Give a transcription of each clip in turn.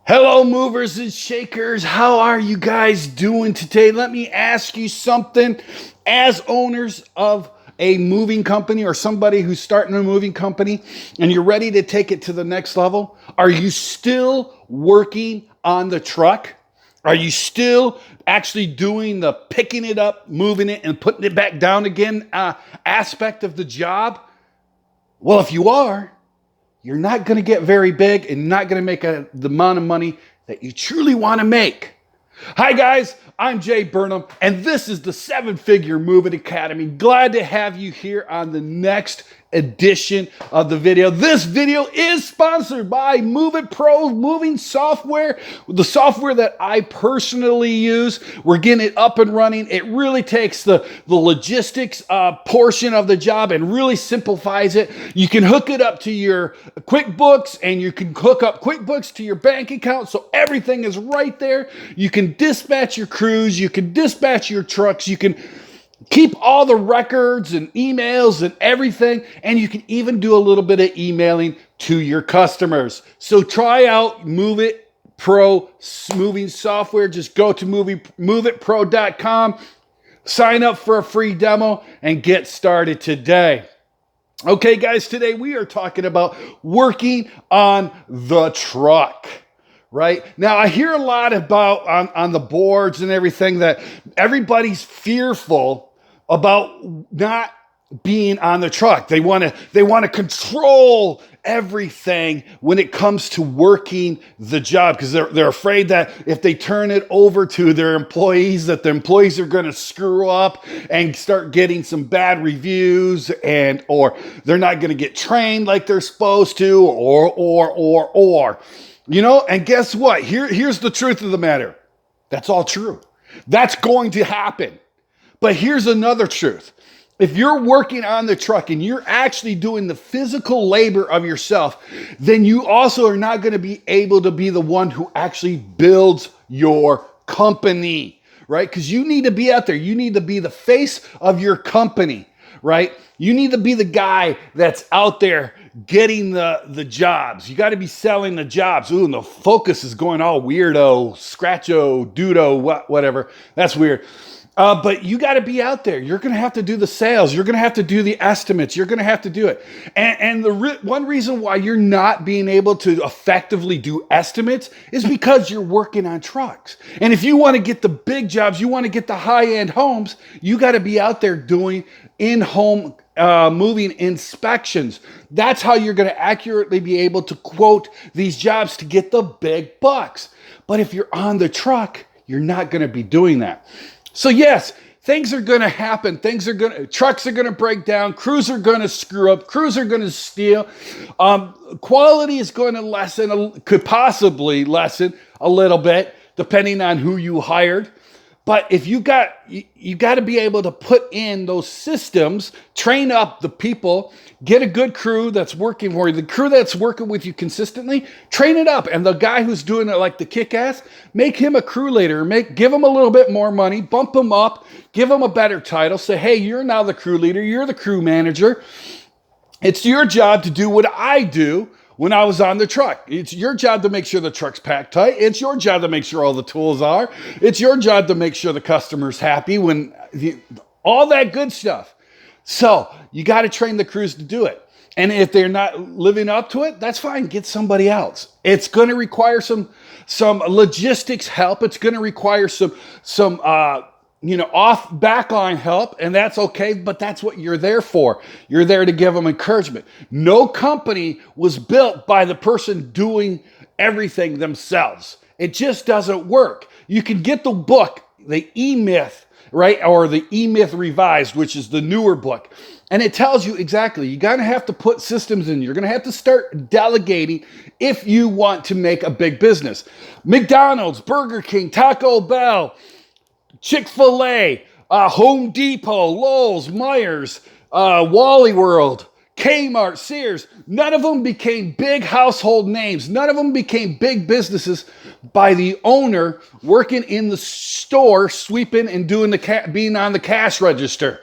Hello, movers and shakers. How are you guys doing today? Let me ask you something. As owners of a moving company or somebody who's starting a moving company and you're ready to take it to the next level, are you still working on the truck? Are you still actually doing the picking it up, moving it, and putting it back down again aspect of the job? Well, if you are, you're not going to get very big and not going to make the amount of money that you truly want to make. Hi guys, I'm Jae Burnham, and this is the 7-Figure Moving Academy. Glad to have you here on the next edition of the video. This video is sponsored by Move It Pro moving software, the software that I personally use. We're getting it up and running. It really takes the logistics portion of the job and really simplifies it. You can hook it up to your QuickBooks, and you can hook up QuickBooks to your bank account, so everything is right there. You can dispatch your crews, you can dispatch your trucks, you can keep all the records and emails and everything, and you can even do a little bit of emailing to your customers. So try out Move It Pro moving software. Just go to moveitpro.com, sign up for a free demo, and get started today. Okay, guys, today we are talking about working on the truck. Right now, I hear a lot about on the boards and everything that everybody's fearful about not being on the truck. They want to control everything when it comes to working the job, because they're afraid that if they turn it over to their employees, that the employees are going to screw up and start getting some bad reviews, and or they're not going to get trained like they're supposed to, or. You know, and guess what? Here's the truth of the matter. That's all true. That's going to happen. But here's another truth. If you're working on the truck and you're actually doing the physical labor of yourself, then you also are not going to be able to be the one who actually builds your company, right? Because you need to be out there. You need to be the face of your company, right? You need to be the guy that's out there getting the jobs. You got to be selling the jobs. Ooh, and the focus is going all weirdo, scratcho, dudo, whatever. That's weird. But you got to be out there. You're going to have to do the sales. You're going to have to do the estimates. You're going to have to do it. And the one reason why you're not being able to effectively do estimates is because you're working on trucks. And if you want to get the big jobs, you want to get the high-end homes, you got to be out there doing in-home moving inspections. That's how you're going to accurately be able to quote these jobs to get the big bucks. But if you're on the truck, you're not going to be doing that. So yes, things are going to happen. Trucks are going to break down. Crews are going to screw up. Crews are going to steal. Quality is going to could possibly lessen a little bit, depending on who you hired. But if you got to be able to put in those systems, train up the people, get a good crew that's working for you, the crew that's working with you consistently, train it up. And the guy who's doing it like the kick-ass, make him a crew leader, give him a little bit more money, bump him up, give him a better title, say, hey, you're now the crew leader, you're the crew manager. It's your job to do what I do when I was on the truck. It's your job to make sure the truck's packed tight. It's your job to make sure all the tools are. It's your job to make sure the customer's happy, all that good stuff. So you got to train the crews to do it. And if they're not living up to it, that's fine. Get somebody else. It's going to require some logistics help. It's going to require some off backline help, and that's okay, but that's what you're there for. You're there to give them encouragement. No company was built by the person doing everything themselves. It just doesn't work. You can get the book, the E-Myth, right? Or the E-Myth Revised, which is the newer book. And it tells you exactly, you're going to have to put systems in. You're going to have to start delegating if you want to make a big business. McDonald's, Burger King, Taco Bell, Chick-fil-A, Home Depot, Lowe's, Myers, Wally World, Kmart, Sears, none of them became big household names. None of them became big businesses by the owner working in the store, sweeping and doing being on the cash register.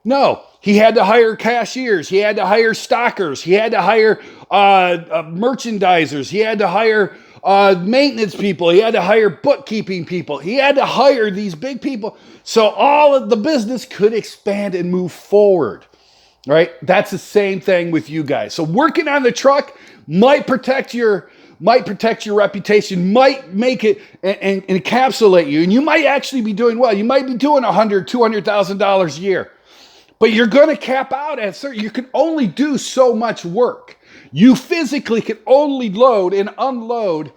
No, he had to hire cashiers. He had to hire stockers. He had to hire merchandisers. He had to hire maintenance people. He had to hire bookkeeping people. He had to hire these big people so all of the business could expand and move forward, right? That's the same thing with you guys. So working on the truck might protect your reputation, might make it and encapsulate you. And you might actually be doing well. You might be doing $100,000, $200,000 a year. But you're going to cap out at certain, you can only do so much work. You physically can only load and unload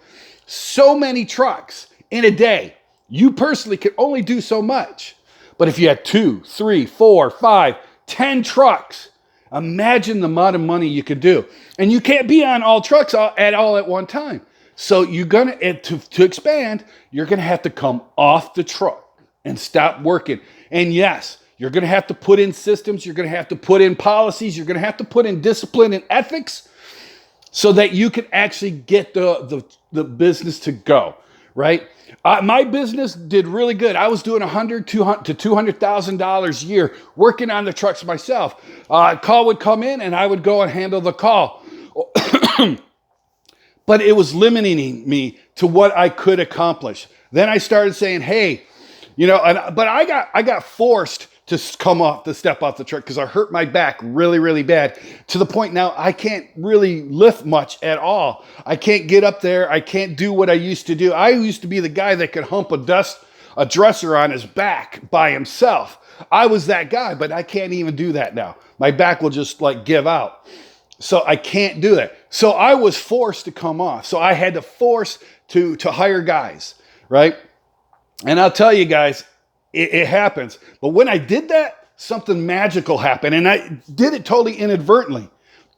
so many trucks in a day. You personally can only do so much. But if you had 2, 3, 4, 5, 10 trucks, imagine the amount of money you could do. And you can't be on all trucks at one time. So you're going to expand, you're going to have to come off the truck and stop working. And yes, you're going to have to put in systems. You're going to have to put in policies. You're going to have to put in discipline and ethics so that you can actually get the business to go, right? My business did really good. I was doing $100,000 to $200,000 a year working on the trucks myself. A call would come in and I would go and handle the call. But it was limiting me to what I could accomplish. Then I started saying, hey, but I got forced to step off the truck because I hurt my back really, really bad to the point now I can't really lift much at all. I can't get up there. I can't do what I used to do. I used to be the guy that could hump a dresser on his back by himself. I was that guy, but I can't even do that now. My back will just give out. So I can't do that. So I was forced to come off. So I had to force to hire guys, right? And I'll tell you guys, it happens. But when I did that, something magical happened. And I did it totally inadvertently.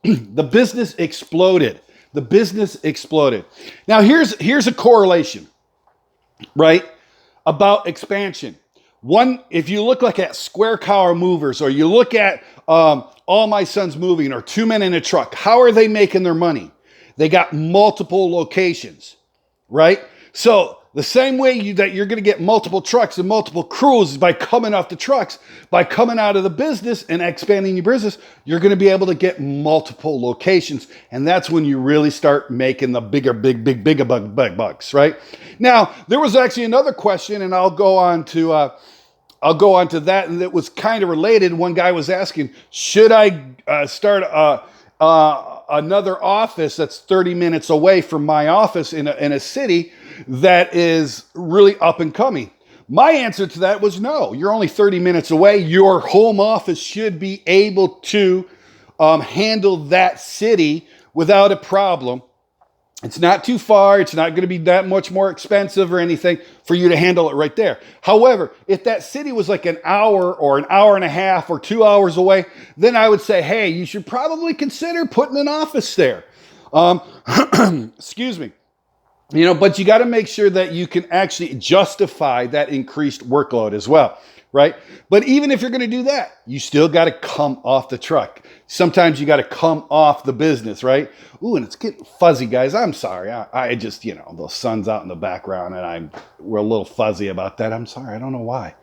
The business exploded. Now, here's a correlation, right, about expansion. One, if you look at Square Car Movers, or you look at All My Sons Moving, or Two Men in a Truck, how are they making their money? They got multiple locations, right? So the same way that you're going to get multiple trucks and multiple crews is by coming off the trucks, by coming out of the business and expanding your business, you're going to be able to get multiple locations. And that's when you really start making the big bucks, right? Now, there was actually another question, and I'll go on to that, and it was kind of related. One guy was asking, should I start another office that's 30 minutes away from my office in a city that is really up and coming? My answer to that was no. You're only 30 minutes away. Your home office should be able to handle that city without a problem. It's not too far. It's not going to be that much more expensive or anything for you to handle it right there. However, if that city was an hour or an hour and a half or 2 hours away, then I would say, hey, you should probably consider putting an office there. Excuse me. But you got to make sure that you can actually justify that increased workload as well, right? But even if you're going to do that, you still got to come off the truck. Sometimes you got to come off the business, right? Ooh, and it's getting fuzzy, guys. I'm sorry. I just, the sun's out in the background and we're a little fuzzy about that. I'm sorry. I don't know why.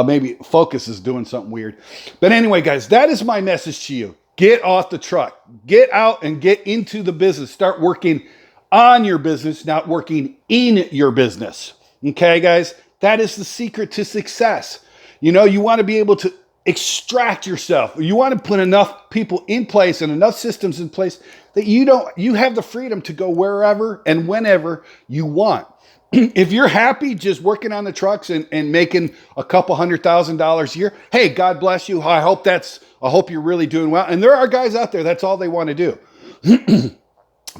Maybe focus is doing something weird. But anyway, guys, that is my message to you. Get off the truck. Get out and get into the business. Start working on your business, not working in your business. Okay, guys? That is the secret to success. You want to be able to extract yourself. You want to put enough people in place and enough systems in place that you have the freedom to go wherever and whenever you want. If you're happy just working on the trucks and making a couple $100,000 a year, hey, God bless you. I hope you're really doing well. And there are guys out there, that's all they want to do.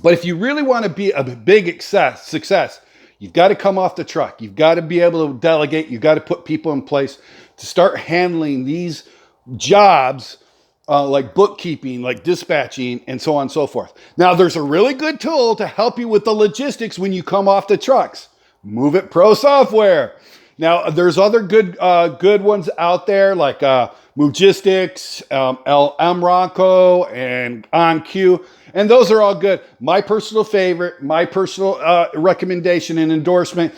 But if you really want to be a big success, you've got to come off the truck. You've got to be able to delegate. You've got to put people in place to start handling these jobs like bookkeeping, like dispatching, and so on and so forth. Now, there's a really good tool to help you with the logistics when you come off the trucks. Move It Pro software. Now, there's other good ones out there like Movegistics, MRocco, and OnQ. And those are all good. My personal favorite, my personal recommendation and endorsement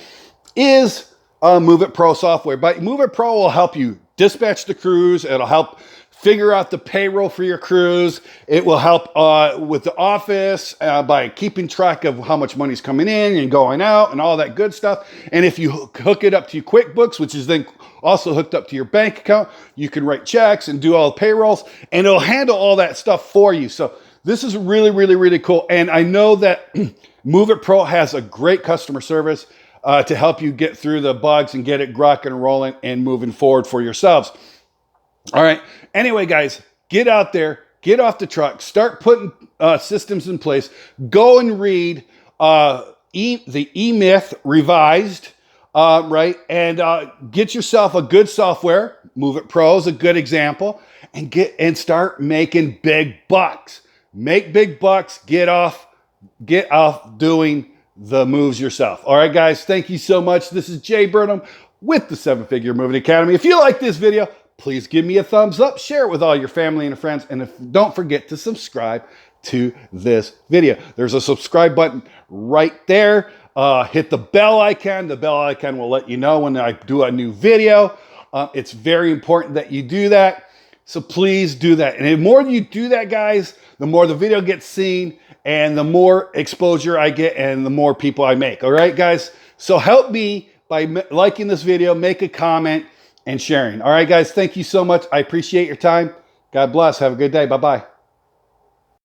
is Move It Pro software. But Move It Pro will help you dispatch the crews. It'll help figure out the payroll for your crews. It will help with the office by keeping track of how much money's coming in and going out and all that good stuff. And if you hook it up to your QuickBooks, which is then also hooked up to your bank account, you can write checks and do all the payrolls, and it'll handle all that stuff for you. So this is really, really, really cool. And I know that Move It Pro has a great customer service to help you get through the bugs and get it rocking and rolling and moving forward for yourselves. All right. Anyway, guys, get out there, get off the truck, start putting systems in place. Go and read the E-Myth Revised, right? And get yourself a good software. Move It Pro is a good example, and start making big bucks. Make big bucks. Get off doing the moves yourself. All right, guys. Thank you so much. This is Jae Burnham with the 7-Figure Moving Academy. If you like this video, please give me a thumbs up, share it with all your family and friends, and don't forget to subscribe to this video. There's a subscribe button right there. Hit the bell icon. The bell icon will let you know when I do a new video. It's very important that you do that. So please do that. And the more you do that, guys, the more the video gets seen and the more exposure I get and the more people I make. All right, guys? So help me by liking this video, make a comment, and sharing. All right, guys, thank you so much. I appreciate your time. God bless. Have a good day. Bye-bye.